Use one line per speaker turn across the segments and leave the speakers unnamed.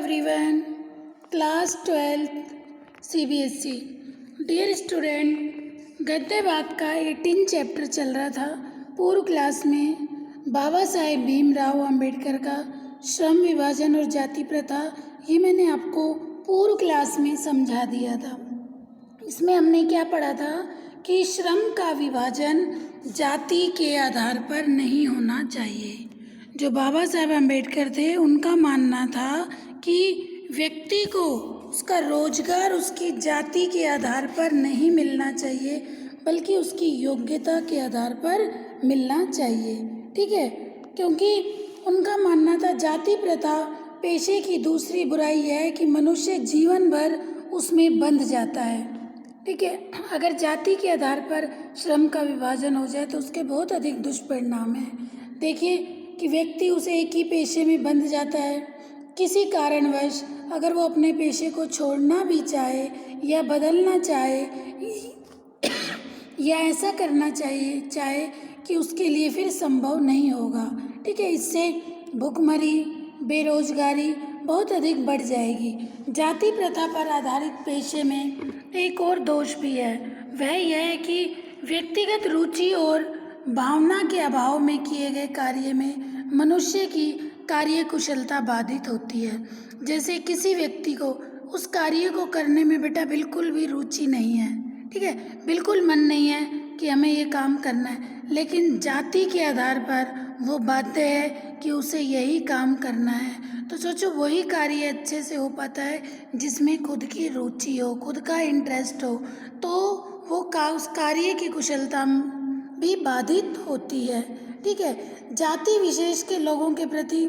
everyone, class 12th CBSE। Dear student, गद्य बात का 18 चैप्टर चल रहा था। पूर्व क्लास में बाबा साहेब भीमराव अंबेडकर का श्रम विभाजन और जाति प्रथा, ये मैंने आपको पूर्व क्लास में समझा दिया था। इसमें हमने क्या पढ़ा था कि श्रम का विभाजन जाति के आधार पर नहीं होना चाहिए। जो बाबा साहेब अम्बेडकर थे, उनका मानना था कि व्यक्ति को उसका रोजगार उसकी जाति के आधार पर नहीं मिलना चाहिए, बल्कि उसकी योग्यता के आधार पर मिलना चाहिए। ठीक है, क्योंकि उनका मानना था जाति प्रथा पेशे की दूसरी बुराई है कि मनुष्य जीवन भर उसमें बंध जाता है। ठीक है, अगर जाति के आधार पर श्रम का विभाजन हो जाए तो उसके बहुत अधिक दुष्परिणाम हैं। देखिए कि व्यक्ति उसे एक ही पेशे में बंध जाता है। किसी कारणवश अगर वो अपने पेशे को छोड़ना भी चाहे या बदलना चाहे या ऐसा करना चाहे कि उसके लिए फिर संभव नहीं होगा। ठीक है, इससे भुखमरी, बेरोजगारी बहुत अधिक बढ़ जाएगी। जाति प्रथा पर आधारित पेशे में एक और दोष भी है, वह यह है कि व्यक्तिगत रुचि और भावना के अभाव में किए गए कार्य में मनुष्य की कार्य कुशलता बाधित होती है। जैसे किसी व्यक्ति को उस कार्य को करने में बेटा बिल्कुल भी रुचि नहीं है, ठीक है, बिल्कुल मन नहीं है कि हमें ये काम करना है, लेकिन जाति के आधार पर वो बाध्य है कि उसे यही काम करना है। तो सोचो, वही कार्य अच्छे से हो पाता है जिसमें खुद की रुचि हो, खुद का इंटरेस्ट हो, तो वो उस कार्य की कुशलता भी बाधित होती है। ठीक है, जाति विशेष के लोगों के प्रति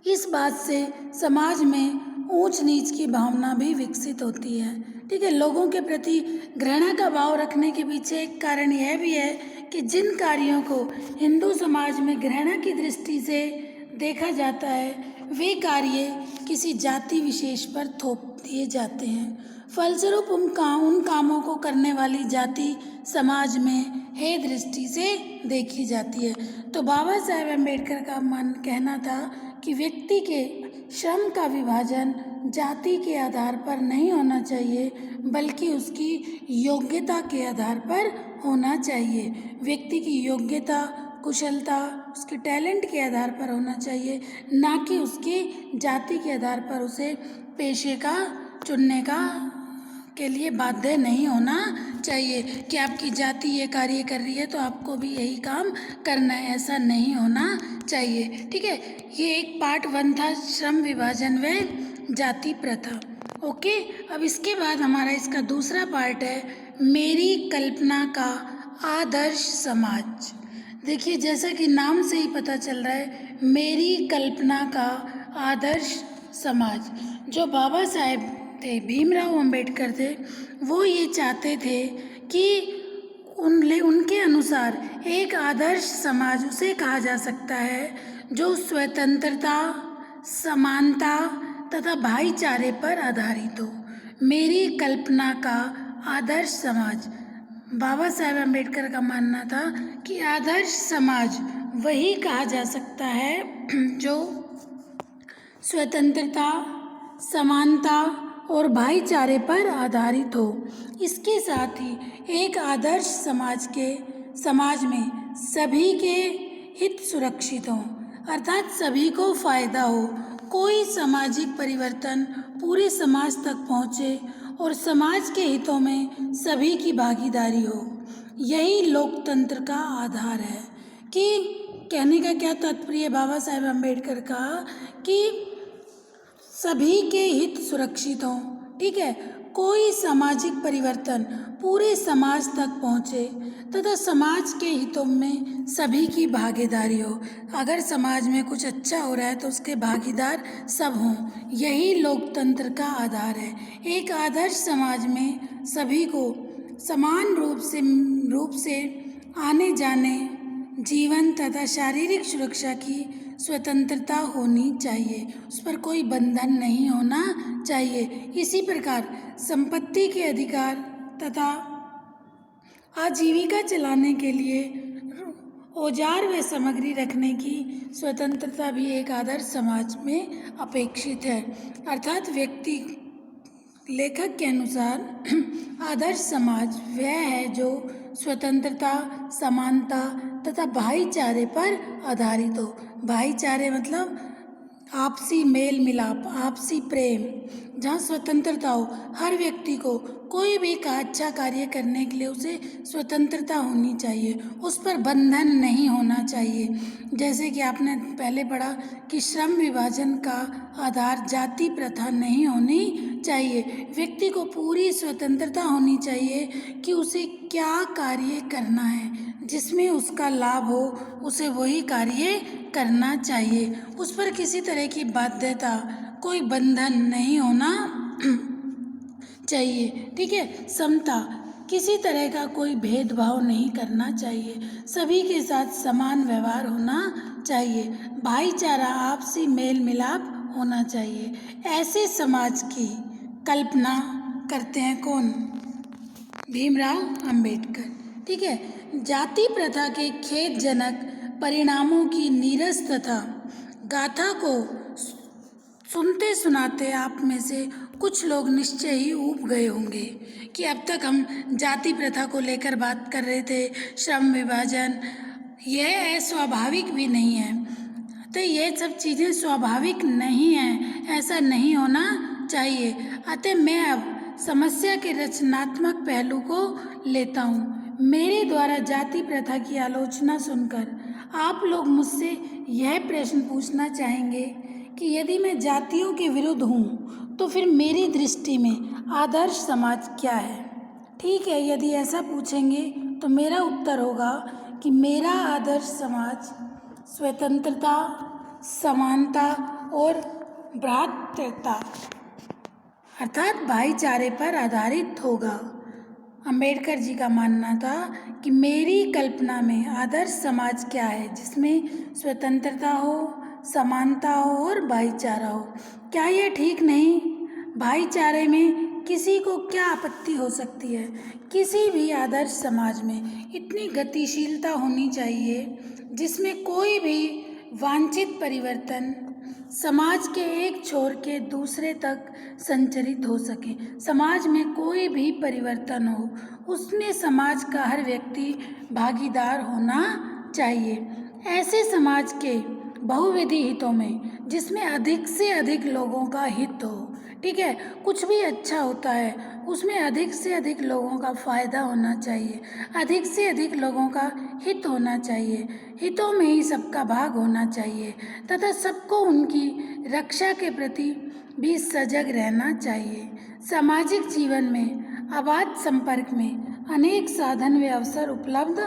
इस बात से समाज में ऊंच नीच की भावना भी विकसित होती है। ठीक है, लोगों के प्रति घृणा का भाव रखने के पीछे एक कारण यह भी है कि जिन कार्यों को हिंदू समाज में घृणा की दृष्टि से देखा जाता है, वे कार्य किसी जाति विशेष पर थोप दिए जाते हैं। फलस्वरूप उन कामों को करने वाली जाति समाज में हे दृष्टि से देखी जाती है। तो बाबा साहेब अम्बेडकर का कहना था कि व्यक्ति के श्रम का विभाजन जाति के आधार पर नहीं होना चाहिए, बल्कि उसकी योग्यता के आधार पर होना चाहिए। व्यक्ति की योग्यता, कुशलता, उसके टैलेंट के आधार पर होना चाहिए, ना कि उसकी जाति के आधार पर उसे पेशे का चुनने के लिए बाध्य नहीं होना चाहिए कि आपकी जाति ये कार्य कर रही है तो आपको भी यही काम करना है, ऐसा नहीं होना चाहिए। ठीक है, ये एक पार्ट 1 था, श्रम विभाजन व जाति प्रथा। ओके, अब इसके बाद हमारा इसका दूसरा पार्ट है, मेरी कल्पना का आदर्श समाज। देखिए, जैसा कि नाम से ही पता चल रहा है, मेरी कल्पना का आदर्श समाज। जो बाबा साहेब थे, भीमराव अंबेडकर थे, वो ये चाहते थे कि उनके अनुसार एक आदर्श समाज उसे कहा जा सकता है जो स्वतंत्रता, समानता तथा भाईचारे पर आधारित हो। मेरी कल्पना का आदर्श समाज, बाबा साहेब अम्बेडकर का मानना था कि आदर्श समाज वही कहा जा सकता है जो स्वतंत्रता, समानता और भाईचारे पर आधारित हो। इसके साथ ही एक आदर्श समाज में सभी के हित सुरक्षित हों, अर्थात सभी को फायदा हो, कोई सामाजिक परिवर्तन पूरे समाज तक पहुँचे और समाज के हितों में सभी की भागीदारी हो। यही लोकतंत्र का आधार है। कि कहने का क्या तात्पर्य बाबा साहेब अम्बेडकर का कि सभी के हित सुरक्षित हों, ठीक है, कोई सामाजिक परिवर्तन पूरे समाज तक पहुँचे तथा समाज के हितों में सभी की भागीदारी हो। अगर समाज में कुछ अच्छा हो रहा है तो उसके भागीदार सब हों, यही लोकतंत्र का आधार है। एक आदर्श समाज में सभी को समान रूप से आने जाने, जीवन तथा शारीरिक सुरक्षा की स्वतंत्रता होनी चाहिए, उस पर कोई बंधन नहीं होना चाहिए। इसी प्रकार संपत्ति के अधिकार तथा आजीविका चलाने के लिए औजार व सामग्री रखने की स्वतंत्रता भी एक आदर्श समाज में अपेक्षित है। अर्थात व्यक्ति लेखक के अनुसार आदर्श समाज वह है जो स्वतंत्रता, समानता तथा भाईचारे पर आधारित हो। भाईचारे मतलब आपसी मेल मिलाप, आपसी प्रेम, जहाँ स्वतंत्रता हो। हर व्यक्ति को कोई भी अच्छा कार्य करने के लिए उसे स्वतंत्रता होनी चाहिए, उस पर बंधन नहीं होना चाहिए। जैसे कि आपने पहले पढ़ा कि श्रम विभाजन का आधार जाति प्रथा नहीं होनी चाहिए। व्यक्ति को पूरी स्वतंत्रता होनी चाहिए कि उसे क्या कार्य करना है, जिसमें उसका लाभ हो उसे वही कार्य करना चाहिए। उस पर किसी तरह की बाध्यता, कोई बंधन नहीं होना चाहिए। ठीक है। समता, किसी तरह का कोई भेदभाव नहीं करना चाहिए, सभी के साथ समान व्यवहार होना चाहिए। भाईचारा, आपसी मेल मिलाप होना चाहिए। ऐसे समाज की कल्पना करते हैं कौन? भीमराव अंबेडकर। ठीक है। जाति प्रथा के खेदजनक परिणामों की नीरस तथा गाथा को सुनते सुनाते आप में से कुछ लोग निश्चय ही ऊब गए होंगे कि अब तक हम जाति प्रथा को लेकर बात कर रहे थे, श्रम विभाजन, यह अस्वाभाविक भी नहीं है। तो ये सब चीज़ें स्वाभाविक नहीं हैं, ऐसा नहीं होना चाहिए। अतः मैं अब समस्या के रचनात्मक पहलू को लेता हूँ। मेरे द्वारा जाति प्रथा की आलोचना सुनकर आप लोग मुझसे यह प्रश्न पूछना चाहेंगे कि यदि मैं जातियों के विरुद्ध हूँ तो फिर मेरी दृष्टि में आदर्श समाज क्या है? ठीक है, यदि ऐसा पूछेंगे तो मेरा उत्तर होगा कि मेरा आदर्श समाज स्वतंत्रता, समानता और भ्रातृता अर्थात भाईचारे पर आधारित होगा। अंबेडकर जी का मानना था कि मेरी कल्पना में आदर्श समाज क्या है, जिसमें स्वतंत्रता हो, समानता हो और भाईचारा हो। क्या यह ठीक नहीं? भाईचारे में किसी को क्या आपत्ति हो सकती है? किसी भी आदर्श समाज में इतनी गतिशीलता होनी चाहिए जिसमें कोई भी वांछित परिवर्तन समाज के एक छोर के दूसरे तक संचरित हो सके। समाज में कोई भी परिवर्तन हो, उसमें समाज का हर व्यक्ति भागीदार होना चाहिए। ऐसे समाज के बहुविधि हितों में जिसमें अधिक से अधिक लोगों का हित हो। ठीक है। कुछ भी अच्छा होता है उसमें अधिक से अधिक लोगों का फायदा होना चाहिए, अधिक से अधिक लोगों का हित होना चाहिए। हितों में ही सबका भाग होना चाहिए तथा सबको उनकी रक्षा के प्रति भी सजग रहना चाहिए। सामाजिक जीवन में अबाध संपर्क में अनेक साधन व अवसर उपलब्ध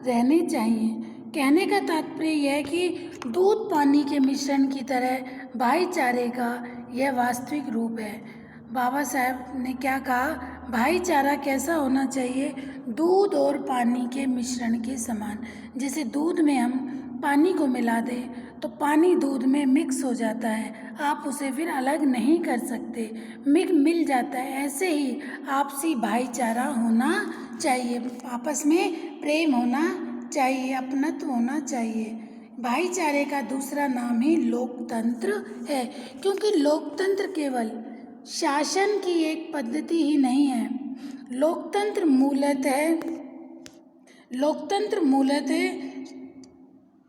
रहने चाहिए। कहने का तात्पर्य यह है कि दूध पानी के मिश्रण की तरह भाईचारे का यह वास्तविक रूप है। बाबा साहब ने क्या कहा? भाईचारा कैसा होना चाहिए? दूध और पानी के मिश्रण के समान। जैसे दूध में हम पानी को मिला दें तो पानी दूध में मिक्स हो जाता है, आप उसे फिर अलग नहीं कर सकते, मिल जाता है। ऐसे ही आपसी भाईचारा होना चाहिए, आपस में प्रेम होना चाहिए, अपनत्व होना चाहिए। भाईचारे का दूसरा नाम ही लोकतंत्र है, क्योंकि लोकतंत्र केवल शासन की एक पद्धति ही नहीं है। लोकतंत्र मूलतः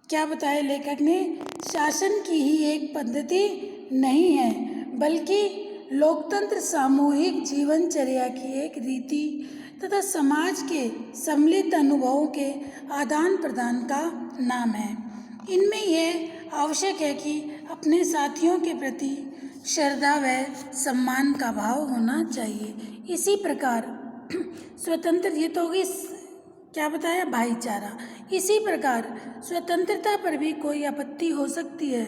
क्या बताया लेखक ने? शासन की ही एक पद्धति नहीं है, बल्कि लोकतंत्र सामूहिक जीवनचर्या की एक रीति तथा समाज के सम्मिलित अनुभवों के आदान प्रदान का नाम है। इनमें यह आवश्यक है कि अपने साथियों के प्रति श्रद्धा व सम्मान का भाव होना चाहिए। इसी प्रकार स्वतंत्र, ये तो होगी क्या बताया? भाईचारा। इसी प्रकार स्वतंत्रता पर भी कोई आपत्ति हो सकती है।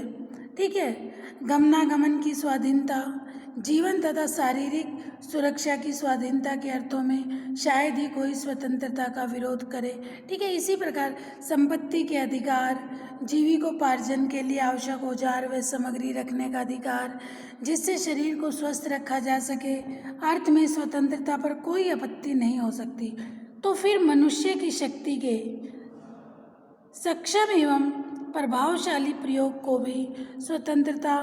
ठीक है। गमनागमन की स्वाधीनता, जीवन तथा शारीरिक सुरक्षा की स्वाधीनता के अर्थों में शायद ही कोई स्वतंत्रता का विरोध करे। ठीक है। इसी प्रकार संपत्ति के अधिकार, जीविकोपार्जन के लिए आवश्यक औजार व सामग्री रखने का अधिकार, जिससे शरीर को स्वस्थ रखा जा सके, अर्थ में स्वतंत्रता पर कोई आपत्ति नहीं हो सकती। तो फिर मनुष्य की शक्ति के सक्षम एवं प्रभावशाली प्रयोग को भी स्वतंत्रता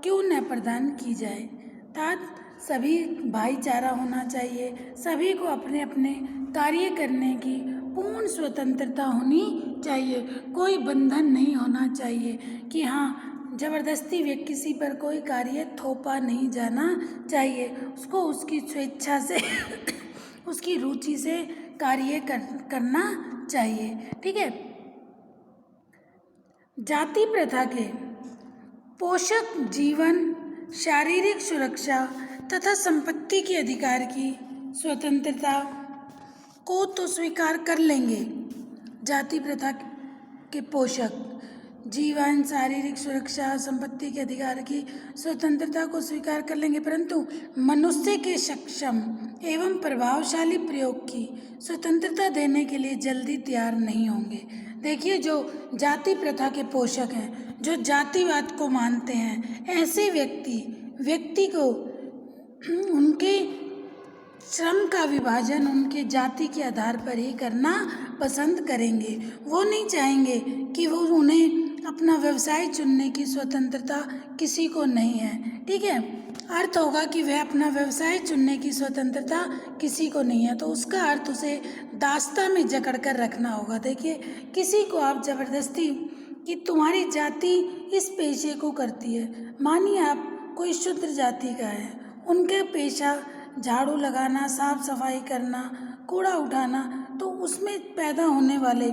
क्यों न प्रदान की जाए। अर्थात सभी भाईचारा होना चाहिए, सभी को अपने अपने कार्य करने की पूर्ण स्वतंत्रता होनी चाहिए। कोई बंधन नहीं होना चाहिए कि हाँ जबरदस्ती वे किसी पर कोई कार्य थोपा नहीं जाना चाहिए। उसको उसकी स्वेच्छा से उसकी रुचि से कार्य करना चाहिए। ठीक है। जाति प्रथा के पोषक जीवन, शारीरिक सुरक्षा तथा संपत्ति के अधिकार की स्वतंत्रता को तो स्वीकार कर लेंगे। जाति प्रथा के पोषक जीवन, शारीरिक सुरक्षा, संपत्ति के अधिकार की स्वतंत्रता को स्वीकार कर लेंगे, परंतु मनुष्य के सक्षम एवं प्रभावशाली प्रयोग की स्वतंत्रता देने के लिए जल्दी तैयार नहीं होंगे। देखिए, जो जाति प्रथा के पोषक हैं, जो जातिवाद को मानते हैं, ऐसे व्यक्ति को उनके श्रम का विभाजन उनके जाति के आधार पर ही करना पसंद करेंगे। वो नहीं चाहेंगे कि वो उन्हें अपना व्यवसाय चुनने की स्वतंत्रता किसी को नहीं है। ठीक है। अर्थ होगा कि वह अपना व्यवसाय चुनने की स्वतंत्रता किसी को नहीं है, तो उसका अर्थ उसे दास्ता में जकड़ कर रखना होगा। देखिए, किसी को आप जबरदस्ती कि तुम्हारी जाति इस पेशे को करती है, मानिए आप कोई शूद्र जाति का है, उनका पेशा झाड़ू लगाना, साफ सफाई करना, कूड़ा उठाना, तो उसमें पैदा होने वाले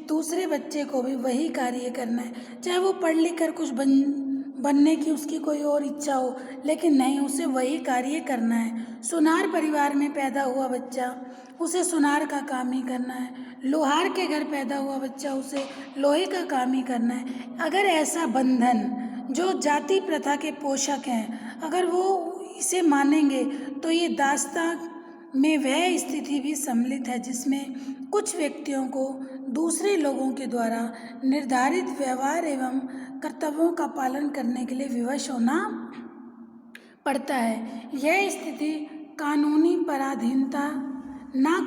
दूसरे बच्चे को भी वही कार्य करना है। चाहे वो पढ़ लिख कर कुछ बनने की उसकी कोई और इच्छा हो, लेकिन नहीं, उसे वही कार्य करना है। सुनार परिवार में पैदा हुआ बच्चा, उसे सुनार का काम ही करना है। लोहार के घर पैदा हुआ बच्चा, उसे लोहे का काम ही करना है। अगर ऐसा बंधन जो जाति प्रथा के पोषक हैं, अगर वो इसे मानेंगे, तो ये दास्तां में वह स्थिति भी सम्मिलित है जिसमें कुछ व्यक्तियों को दूसरे लोगों के द्वारा निर्धारित व्यवहार एवं कर्तव्यों का पालन करने के लिए विवश होना पड़ता है। यह स्थिति कानूनी पराधीनता ना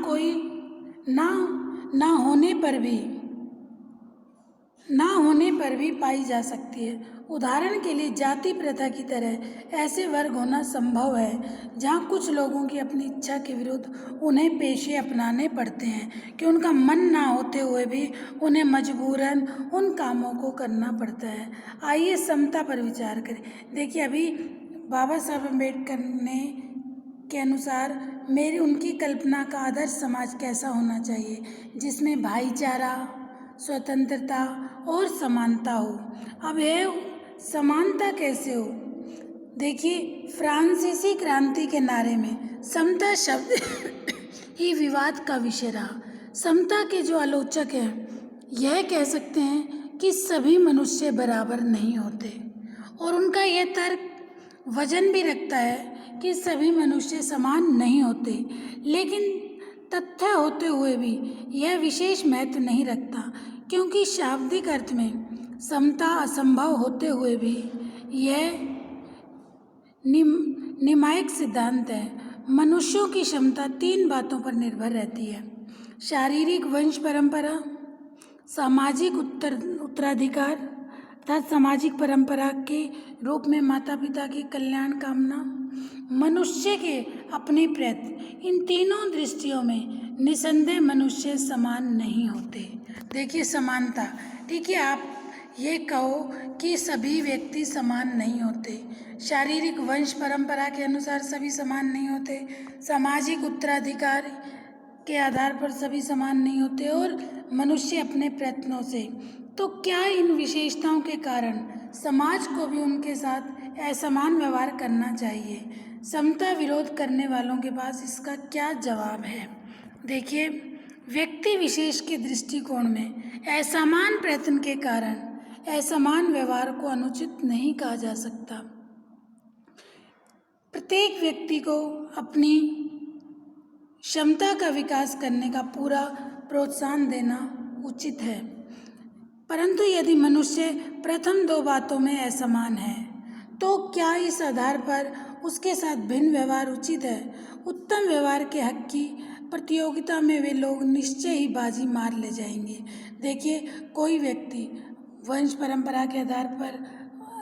होने पर भी पाई जा सकती है। उदाहरण के लिए जाति प्रथा की तरह ऐसे वर्ग होना संभव है जहाँ कुछ लोगों की अपनी इच्छा के विरुद्ध उन्हें पेशे अपनाने पड़ते हैं कि उनका मन ना होते हुए भी उन्हें मजबूरन उन कामों को करना पड़ता है। आइए समता पर विचार करें। देखिए, अभी बाबा साहब अम्बेडकर ने के अनुसार उनकी कल्पना का आदर्श समाज कैसा होना चाहिए, जिसमें भाईचारा, स्वतंत्रता और समानता हो। अब यह समानता कैसे हो? देखिए, फ्रांसीसी क्रांति के नारे में समता शब्द ही विवाद का विषय रहा। समता के जो आलोचक हैं, यह कह सकते हैं कि सभी मनुष्य बराबर नहीं होते, और उनका यह तर्क वजन भी रखता है कि सभी मनुष्य समान नहीं होते, लेकिन तथ्य होते हुए भी यह विशेष महत्व नहीं रखता, क्योंकि शाब्दिक अर्थ में समता असंभव होते हुए भी यह निमायक सिद्धांत है। मनुष्यों की क्षमता 3 बातों पर निर्भर रहती है: शारीरिक वंश परंपरा, सामाजिक उत्तराधिकार अर्थात सामाजिक परंपरा के रूप में माता पिता की कल्याण कामना, मनुष्य के अपने प्रयत्न। इन तीनों दृष्टियों में निसंदेह मनुष्य समान नहीं होते। देखिए, समानता, ठीक है, आप ये कहो कि सभी व्यक्ति समान नहीं होते, शारीरिक वंश परंपरा के अनुसार सभी समान नहीं होते, सामाजिक उत्तराधिकार के आधार पर सभी समान नहीं होते, और मनुष्य अपने प्रयत्नों से। तो क्या इन विशेषताओं के कारण समाज को भी उनके साथ असमान व्यवहार करना चाहिए? समता विरोध करने वालों के पास इसका क्या जवाब है? देखिए, व्यक्ति विशेष के दृष्टिकोण में असमान प्रयत्न के कारण असमान व्यवहार को अनुचित नहीं कहा जा सकता। प्रत्येक व्यक्ति को अपनी क्षमता का विकास करने का पूरा प्रोत्साहन देना उचित है, परंतु यदि मनुष्य प्रथम 2 बातों में असमान है, तो क्या इस आधार पर उसके साथ भिन्न व्यवहार उचित है? उत्तम व्यवहार के हक की प्रतियोगिता में वे लोग निश्चय ही बाजी मार ले जाएंगे। देखिए, कोई व्यक्ति वंश परंपरा के आधार पर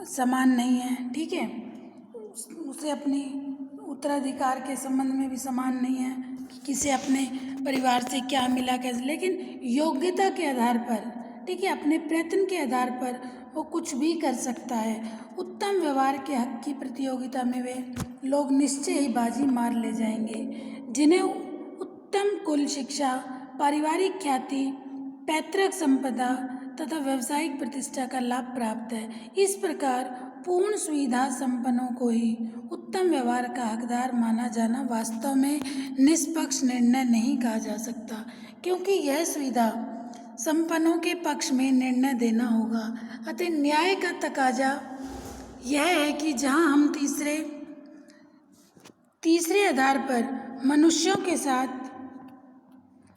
समान नहीं है, ठीक है, उसे अपनी उत्तराधिकार के संबंध में भी समान नहीं है कि किसे अपने परिवार से क्या मिला कैसे, लेकिन योग्यता के आधार पर, ठीक है, अपने प्रयत्न के आधार पर वो कुछ भी कर सकता है। उत्तम व्यवहार के हक की प्रतियोगिता में वे लोग निश्चय ही बाजी मार ले जाएंगे। जिन्हें उत्तम कुल शिक्षा, पारिवारिक ख्याति, पैतृक संपदा तथा व्यावसायिक प्रतिष्ठा का लाभ प्राप्त है। इस प्रकार पूर्ण सुविधा संपन्नों को ही उत्तम व्यवहार का हकदार माना जाना वास्तव में निष्पक्ष निर्णय नहीं कहा जा सकता, क्योंकि यह सुविधा संपन्नों के पक्ष में निर्णय देना होगा। अतः न्याय का तकाजा यह है कि जहां हम तीसरे आधार पर मनुष्यों के साथ,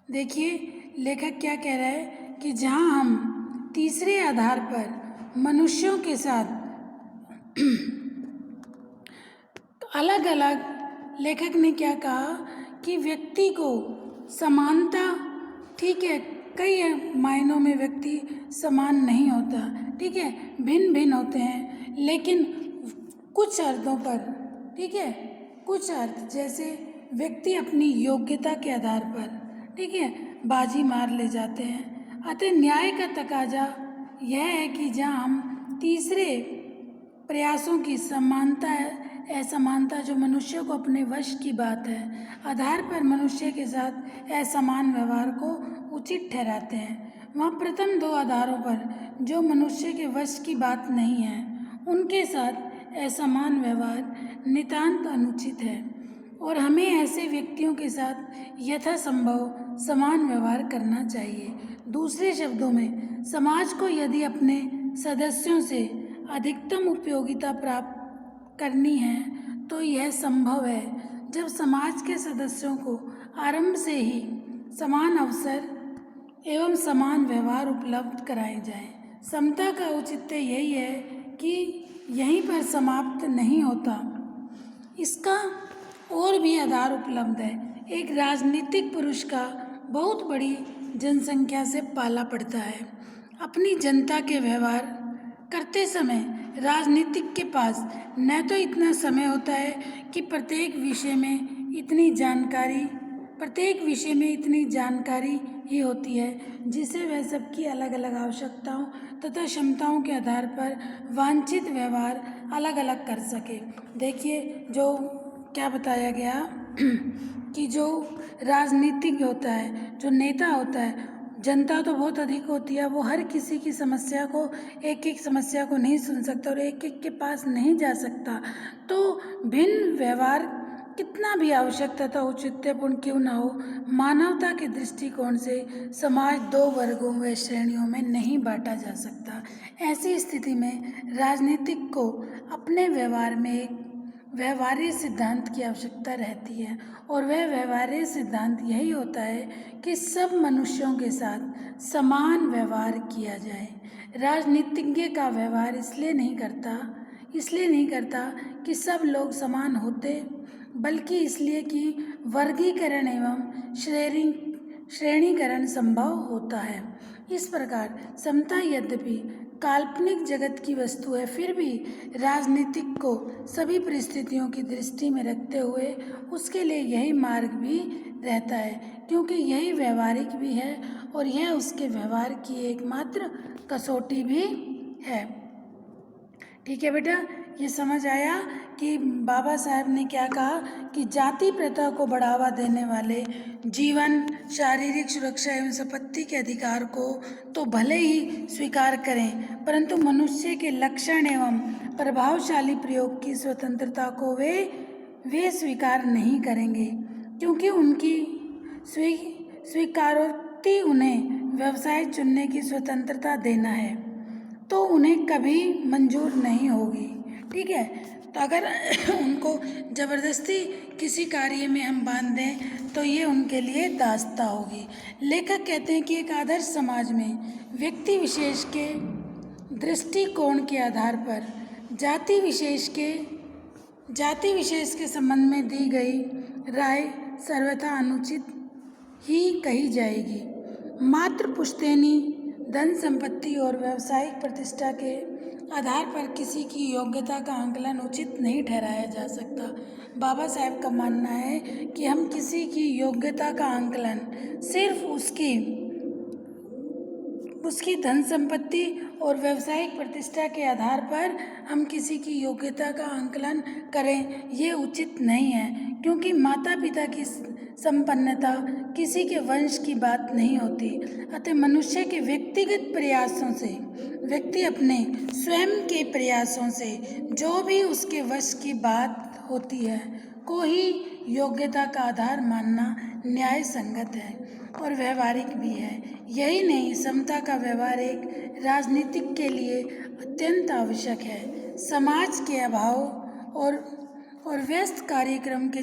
देखिए लेखक क्या कह रहा है कि जहां हम तीसरे आधार पर मनुष्यों के साथ अलग अलग, लेखक ने क्या कहा कि व्यक्ति को समानता, ठीक है, कई मायनों में व्यक्ति समान नहीं होता, ठीक है, भिन्न भिन्न होते हैं, लेकिन कुछ अर्थों पर, ठीक है, कुछ अर्थ जैसे व्यक्ति अपनी योग्यता के आधार पर, ठीक है, बाजी मार ले जाते हैं। अतः न्याय का तकाजा यह है कि जहाँ हम तीसरे प्रयासों की समानता, असमानता जो मनुष्य को अपने वश की बात है, आधार पर मनुष्य के साथ असमान व्यवहार को उचित ठहराते हैं, वहाँ प्रथम दो आधारों पर जो मनुष्य के वश की बात नहीं है उनके साथ असमान व्यवहार नितांत अनुचित है और हमें ऐसे व्यक्तियों के साथ यथासंभव समान व्यवहार करना चाहिए। दूसरे शब्दों में, समाज को यदि अपने सदस्यों से अधिकतम उपयोगिता प्राप्त करनी है तो यह संभव है जब समाज के सदस्यों को आरंभ से ही समान अवसर एवं समान व्यवहार उपलब्ध कराए जाएं। समता का औचित्य यही है कि यहीं पर समाप्त नहीं होता, इसका और भी आधार उपलब्ध है। एक राजनीतिक पुरुष का बहुत बड़ी जनसंख्या से पाला पड़ता है। अपनी जनता के व्यवहार करते समय राजनीतिक के पास न तो इतना समय होता है कि प्रत्येक विषय में इतनी जानकारी ही होती है जिसे वह सबकी अलग अलग आवश्यकताओं तथा क्षमताओं के आधार पर वांछित व्यवहार अलग अलग कर सके। देखिए, जो क्या बताया गया कि जो राजनीतिक होता है, जो नेता होता है, जनता तो बहुत अधिक होती है, वो हर किसी की समस्या को, एक एक समस्या को नहीं सुन सकता और एक एक के पास नहीं जा सकता। तो भिन्न व्यवहार कितना भी आवश्यक तथा औचित्यपूर्ण क्यों ना हो, मानवता के दृष्टिकोण से समाज दो वर्गों व श्रेणियों में नहीं बांटा जा सकता। ऐसी स्थिति में राजनीतिक को अपने व्यवहार में एक व्यवहारिक सिद्धांत की आवश्यकता रहती है और वह व्यवहारिक सिद्धांत यही होता है कि सब मनुष्यों के साथ समान व्यवहार किया जाए। राजनीतिज्ञ का व्यवहार इसलिए नहीं करता कि सब लोग समान होते, बल्कि इसलिए कि वर्गीकरण एवं श्रेणीकरण संभव होता है। इस प्रकार समता यद्यपि काल्पनिक जगत की वस्तु है, फिर भी राजनीतिक को सभी परिस्थितियों की दृष्टि में रखते हुए उसके लिए यही मार्ग भी रहता है, क्योंकि यही व्यवहारिक भी है और यह उसके व्यवहार की एकमात्र कसौटी भी है। ठीक है बेटा, ये समझ आया कि बाबा साहब ने क्या कहा कि जाति प्रथा को बढ़ावा देने वाले जीवन, शारीरिक सुरक्षा एवं संपत्ति के अधिकार को तो भले ही स्वीकार करें, परंतु मनुष्य के लक्षण एवं प्रभावशाली प्रयोग की स्वतंत्रता को वे स्वीकार नहीं करेंगे, क्योंकि उनकी स्वीकारोक्ति उन्हें व्यवसाय चुनने की स्वतंत्रता देना है, तो उन्हें कभी मंजूर नहीं होगी। ठीक है, तो अगर उनको ज़बरदस्ती किसी कार्य में हम बांध दें तो ये उनके लिए दास्ता होगी। लेखक कहते हैं कि एक आदर्श समाज में व्यक्ति विशेष के दृष्टिकोण के आधार पर जाति विशेष के संबंध में दी गई राय सर्वथा अनुचित ही कही जाएगी। मात्र पुश्तैनी धन संपत्ति और व्यावसायिक प्रतिष्ठा के आधार पर किसी की योग्यता का आंकलन उचित नहीं ठहराया जा सकता। बाबा साहेब का मानना है कि हम किसी की योग्यता का आंकलन सिर्फ उसकी धन संपत्ति और व्यावसायिक प्रतिष्ठा के आधार पर हम किसी की योग्यता का आंकलन करें, ये उचित नहीं है, क्योंकि माता पिता की संपन्नता किसी के वंश की बात नहीं होती। अतः मनुष्य के व्यक्तिगत प्रयासों से, व्यक्ति अपने स्वयं के प्रयासों से जो भी उसके वश की बात होती है को ही योग्यता का आधार मानना न्याय संगत है और व्यवहारिक भी है। यही नहीं, समता का व्यवहार एक राजनीतिक के लिए अत्यंत आवश्यक है। समाज के अभाव और व्यस्त कार्यक्रम के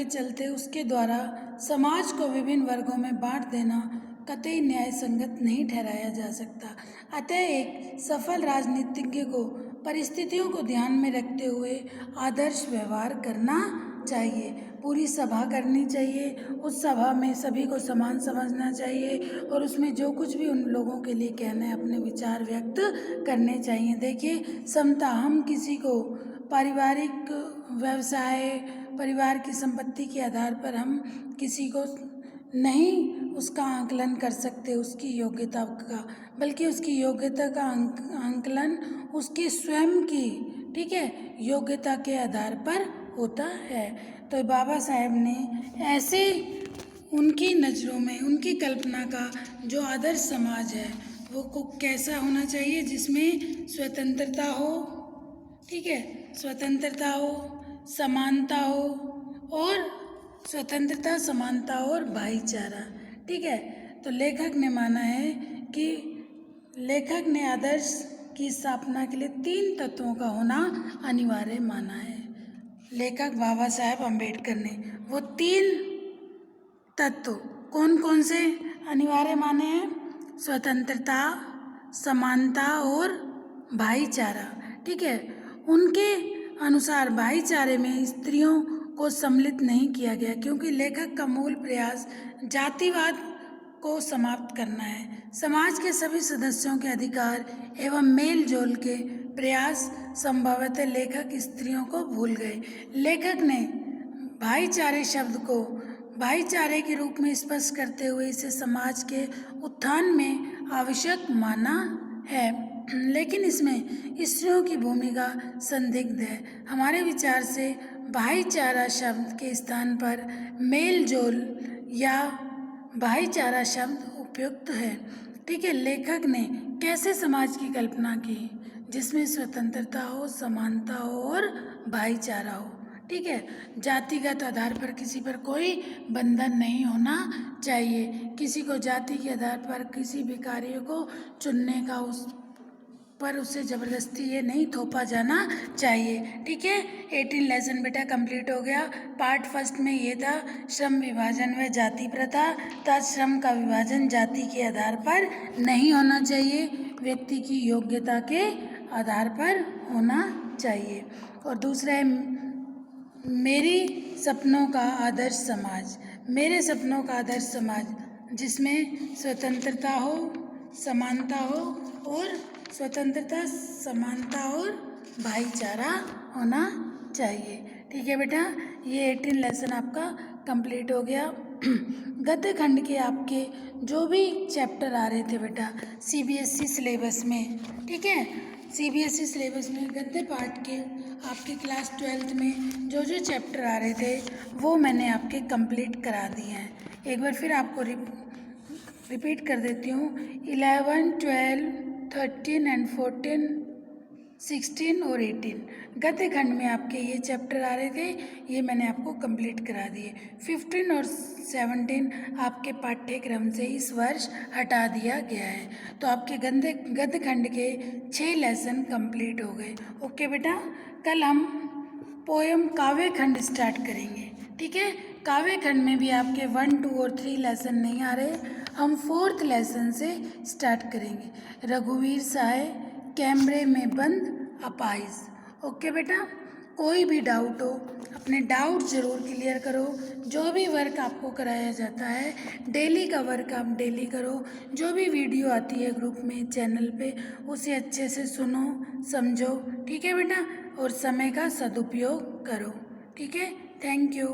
चलते उसके द्वारा समाज को विभिन्न वर्गों में बांट देना कतई न्याय संगत नहीं ठहराया जा सकता। अतः एक सफल राजनीतिज्ञ को परिस्थितियों को ध्यान में रखते हुए आदर्श व्यवहार करना चाहिए। पूरी सभा करनी चाहिए, उस सभा में सभी को समान समझना चाहिए और उसमें जो कुछ भी उन लोगों के लिए कहना है अपने विचार व्यक्त करने चाहिए। देखिए, समता, हम किसी को पारिवारिक व्यवसाय, परिवार की संपत्ति के आधार पर हम किसी को नहीं उसका आंकलन कर सकते उसकी योग्यता का, बल्कि उसकी योग्यता का आंकलन उसकी स्वयं की, ठीक है, योग्यता के आधार पर होता है। तो बाबा साहेब ने ऐसे उनकी नज़रों में, उनकी कल्पना का जो आदर्श समाज है वो को कैसा होना चाहिए, जिसमें स्वतंत्रता हो, ठीक है, स्वतंत्रता हो, समानता हो और स्वतंत्रता, समानता और भाईचारा, ठीक है। तो लेखक ने माना है कि लेखक ने आदर्श की स्थापना के लिए 3 तत्वों का होना अनिवार्य माना है। लेखक बाबा साहेब अम्बेडकर ने वो 3 तत्व कौन कौन से अनिवार्य माने हैं? स्वतंत्रता, समानता और भाईचारा, ठीक है। उनके अनुसार भाईचारे में स्त्रियों को सम्मिलित नहीं किया गया, क्योंकि लेखक का मूल प्रयास जातिवाद को समाप्त करना है। समाज के सभी सदस्यों के अधिकार एवं मेल जोल के प्रयास संभवतः लेखक स्त्रियों को भूल गए। लेखक ने भाईचारे शब्द को भाईचारे के रूप में स्पष्ट करते हुए इसे समाज के उत्थान में आवश्यक माना है, लेकिन इसमें स्त्रियों की भूमिका संदिग्ध है। हमारे विचार से भाईचारा शब्द के स्थान पर मेल जोल या भाईचारा शब्द उपयुक्त है, ठीक है। लेखक ने कैसे समाज की कल्पना की, जिसमें स्वतंत्रता हो, समानता हो और भाईचारा हो, ठीक है। जातिगत आधार पर किसी पर कोई बंधन नहीं होना चाहिए। किसी को जाति के आधार पर किसी भी कार्य को चुनने का उसे ज़बरदस्ती ये नहीं थोपा जाना चाहिए, ठीक है। 18 लेसन बेटा कंप्लीट हो गया। पार्ट फर्स्ट में ये था श्रम विभाजन व जाति प्रथा, तथा श्रम का विभाजन जाति के आधार पर नहीं होना चाहिए, व्यक्ति की योग्यता के आधार पर होना चाहिए। और दूसरा है मेरी सपनों का आदर्श समाज। मेरे सपनों का आदर्श समाज जिसमें स्वतंत्रता हो, समानता हो और स्वतंत्रता, समानता और भाईचारा होना चाहिए, ठीक है बेटा। ये 18 लेसन आपका कंप्लीट हो गया। गद्य खंड के आपके जो भी चैप्टर आ रहे थे बेटा सीबीएसई सिलेबस में, ठीक है, सीबीएसई सिलेबस में गद्य पाठ के आपके क्लास 12th में जो जो चैप्टर आ रहे थे वो मैंने आपके कंप्लीट करा दिए हैं। एक बार फिर आपको रिपीट कर देती हूँ। 11, 12, 13 एंड 14, 16 और 18 गद्य खंड में आपके ये चैप्टर आ रहे थे, ये मैंने आपको कंप्लीट करा दिए। 15 और 17 आपके पाठ्यक्रम से इस वर्ष हटा दिया गया है, तो आपके गद्य खंड के 6 लेसन कंप्लीट हो गए। ओके बेटा, कल हम पोएम काव्य खंड स्टार्ट करेंगे, ठीक है। काव्य खंड में भी आपके 1, 2 और 3 लेसन नहीं आ रहे, हम 4th लेसन से स्टार्ट करेंगे। रघुवीर साय कैमरे में बंद अपाहिज। ओके बेटा, कोई भी डाउट हो अपने डाउट ज़रूर क्लियर करो। जो भी वर्क आपको कराया जाता है डेली का वर्क आप डेली करो। जो भी वीडियो आती है ग्रुप में चैनल पे उसे अच्छे से सुनो समझो, ठीक है बेटा, और समय का सदुपयोग करो, ठीक है। Thank you.